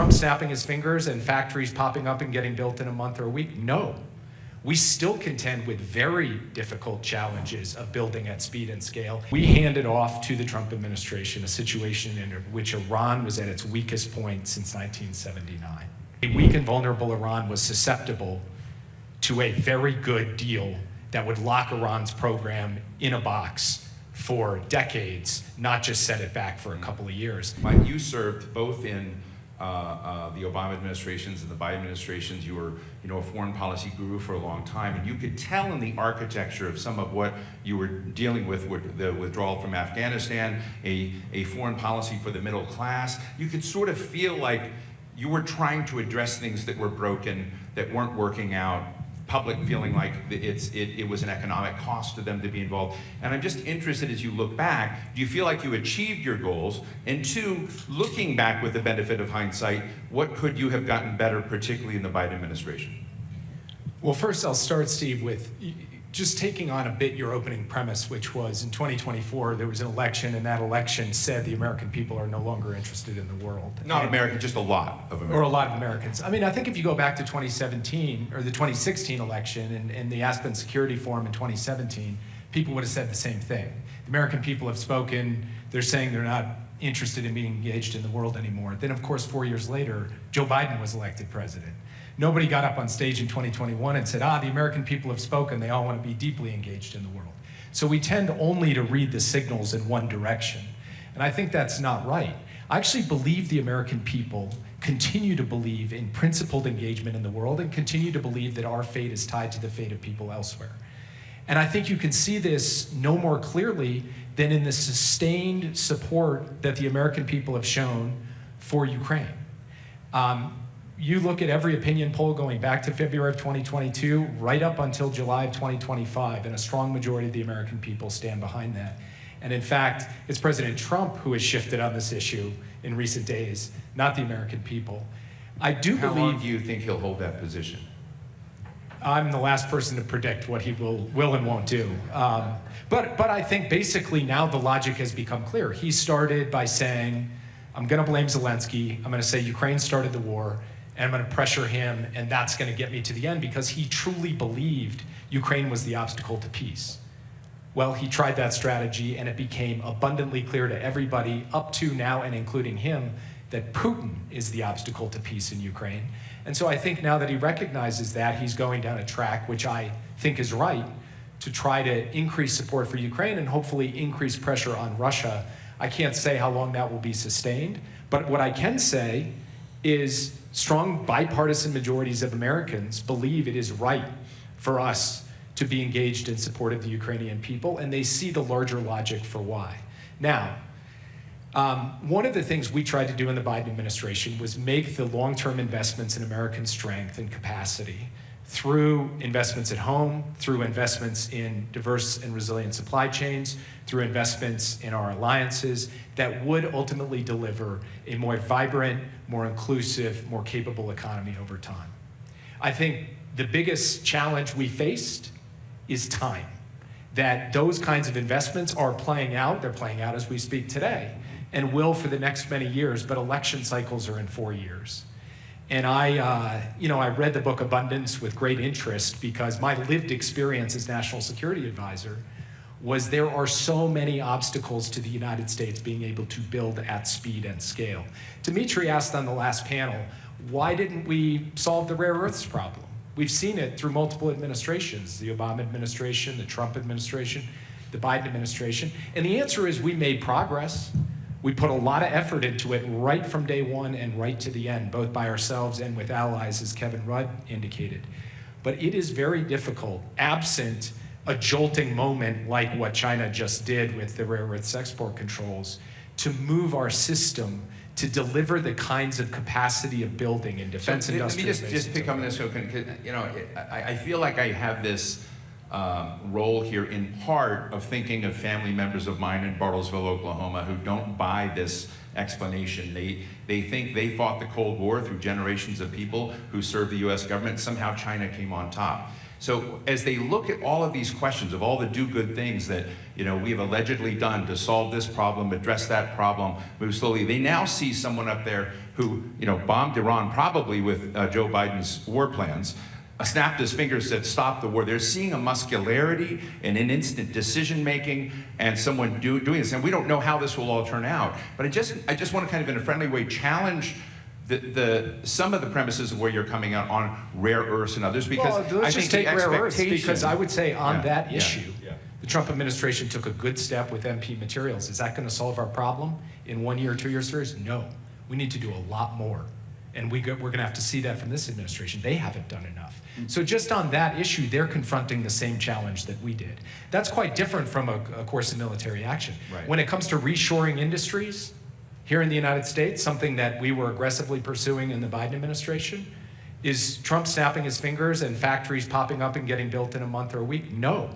Trump snapping his fingers and factories popping up and getting built in a month or a week? No. We still contend with very difficult challenges of building at speed and scale. We handed off to the Trump administration a situation in which Iran was at its weakest point since 1979. A weak and vulnerable Iran was susceptible to a very good deal that would lock Iran's program in a box for decades, not just set it back for a couple of years. Mike, you served both in the Obama administrations and the Biden administrations. You were, a foreign policy guru for a long time, and you could tell in the architecture of some of what you were dealing with the withdrawal from Afghanistan, a foreign policy for the middle class. You could sort of feel like you were trying to address things that were broken, that weren't working out, public feeling like it was an economic cost to them to be involved. And I'm just interested, as you look back, do you feel like you achieved your goals? And two, looking back with the benefit of hindsight, what could you have gotten better, particularly in the Biden administration? Well, first I'll start, Steve, with just taking on a bit your opening premise, which was in 2024, there was an election, and that election said the American people are no longer interested in the world. Not American, just a lot of Americans. Or a lot of Americans. I mean, I think if you go back to 2017, or the 2016 election, and the Aspen Security Forum in 2017, people would have said the same thing. The American people have spoken. They're saying they're not interested in being engaged in the world anymore. Then, of course, 4 years later, Joe Biden was elected president. Nobody got up on stage in 2021 and said, the American people have spoken, they all want to be deeply engaged in the world. So we tend only to read the signals in one direction. And I think that's not right. I actually believe the American people continue to believe in principled engagement in the world and continue to believe that our fate is tied to the fate of people elsewhere. And I think you can see this no more clearly than in the sustained support that the American people have shown for Ukraine. You look at every opinion poll going back to February of 2022, right up until July of 2025, and a strong majority of the American people stand behind that. And in fact, it's President Trump who has shifted on this issue in recent days, not the American people. I do believe— How long do you think he'll hold that position? I'm the last person to predict what he will and won't do. But I think basically now the logic has become clear. He started by saying, I'm gonna blame Zelensky, I'm gonna say Ukraine started the war, and I'm gonna pressure him, and that's gonna get me to the end, because he truly believed Ukraine was the obstacle to peace. Well, he tried that strategy, and it became abundantly clear to everybody, up to now and including him, that Putin is the obstacle to peace in Ukraine. And so I think now that he recognizes that, he's going down a track, which I think is right, to try to increase support for Ukraine and hopefully increase pressure on Russia. I can't say how long that will be sustained, but what I can say is strong bipartisan majorities of Americans believe it is right for us to be engaged in support of the Ukrainian people, and they see the larger logic for why. Now, one of the things we tried to do in the Biden administration was make the long-term investments in American strength and capacity through investments at home, through investments in diverse and resilient supply chains, through investments in our alliances that would ultimately deliver a more vibrant, more inclusive, more capable economy over time. I think the biggest challenge we faced is time. That those kinds of investments are playing out, they're playing out as we speak today, and will for the next many years, but election cycles are in 4 years. And I read the book Abundance with great interest, because my lived experience as National Security Advisor was there are so many obstacles to the United States being able to build at speed and scale. Dimitri asked on the last panel, why didn't we solve the rare earths problem? We've seen it through multiple administrations, the Obama administration, the Trump administration, the Biden administration. And the answer is we made progress. We put a lot of effort into it right from day one and right to the end, both by ourselves and with allies, as Kevin Rudd indicated. But it is very difficult, absent a jolting moment like what China just did with the rare earths export controls, to move our system to deliver the kinds of capacity of building in defense industry. Let me just pick up on this. I feel like I have this role here in part of thinking of family members of mine in Bartlesville, Oklahoma, who don't buy this explanation. They think they fought the Cold War through generations of people who served the US government. Somehow China came on top. So as they look at all of these questions of all the do-good things that we have allegedly done to solve this problem, address that problem, move slowly, they now see someone up there who bombed Iran probably with Joe Biden's war plans, snapped his fingers, said stop the war. They're seeing a muscularity and an instant decision making and someone doing this. And we don't know how this will all turn out. But I just want to kind of in a friendly way challenge some of the premises of where you're coming out on rare earths and others, because let's I just think take rare earths, expectation- because I would say on that issue, yeah. the Trump administration took a good step with MP materials. Is that going to solve our problem in 1 year, 2 years, 3 years? No. We need to do a lot more. And we're going to have to see that from this administration. They haven't done enough. So just on that issue, they're confronting the same challenge that we did. That's quite different from a course of military action. Right. When it comes to reshoring industries here in the United States, something that we were aggressively pursuing in the Biden administration, is Trump snapping his fingers and factories popping up and getting built in a month or a week? No.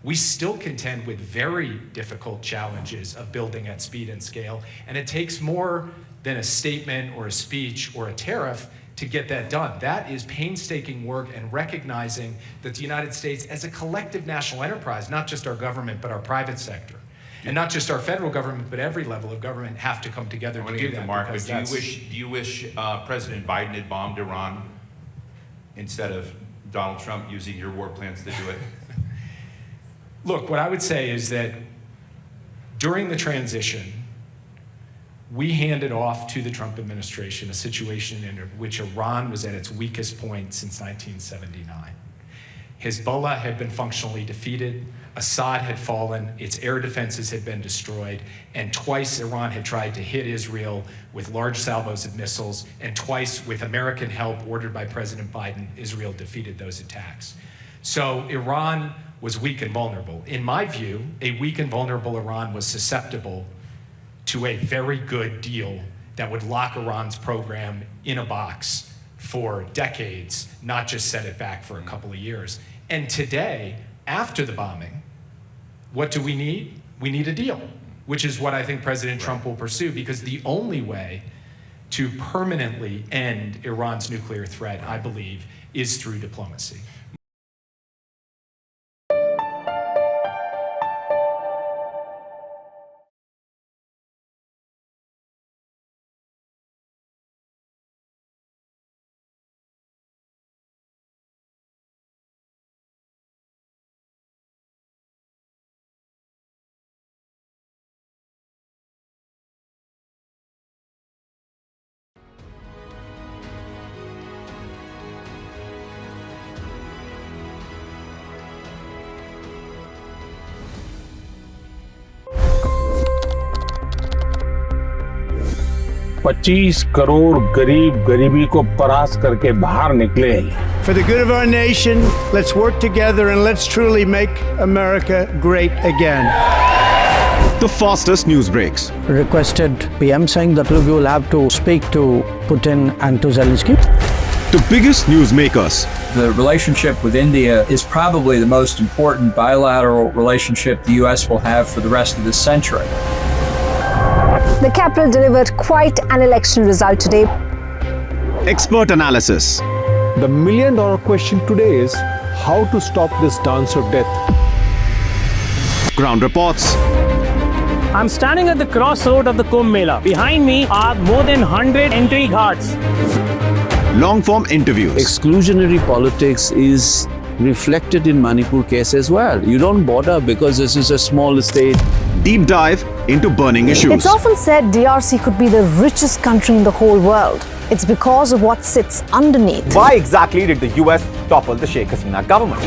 We still contend with very difficult challenges of building at speed and scale, and it takes more than a statement or a speech or a tariff to get that done. That is painstaking work and recognizing that the United States as a collective national enterprise, not just our government, but our private sector, and not just our federal government, but every level of government have to come together I to want to do give that. to Mark, but because do you wish President Biden had bombed Iran instead of Donald Trump using your war plans to do it? Look, what I would say is that during the transition, we handed off to the Trump administration a situation in which Iran was at its weakest point since 1979. Hezbollah had been functionally defeated, Assad had fallen, its air defenses had been destroyed, and twice Iran had tried to hit Israel with large salvos of missiles, and twice with American help ordered by President Biden, Israel defeated those attacks. So Iran was weak and vulnerable. In my view, a weak and vulnerable Iran was susceptible to a very good deal that would lock Iran's program in a box for decades, not just set it back for a couple of years. And today, after the bombing, what do we need? We need a deal, which is what I think President Trump will pursue, because the only way to permanently end Iran's nuclear threat, I believe, is through diplomacy. $25 crore गरीब गरीबी को परास्त करके बाहर निकले। For the good of our nation, let's work together and let's truly make America great again. The fastest news breaks. Requested PM saying that look, you will have to speak to Putin and to Zelensky. The biggest news makers. The relationship with India is probably the most important bilateral relationship the U.S. will have for the rest of this century. The capital delivered quite an election result today. Expert analysis. The million-dollar question today is how to stop this dance of death. Ground reports. I'm standing at the crossroad of the Kumbh Mela. Behind me are more than 100 entry guards. Long-form interviews. Exclusionary politics is reflected in Manipur case as well. You don't bother because this is a small state. Deep dive into burning issues. It's often said DRC could be the richest country in the whole world. It's because of what sits underneath. Why exactly did the US topple the Sheikh Hasina government?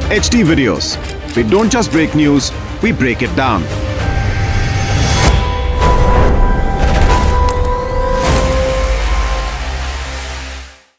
HD videos. We don't just break news, we break it down.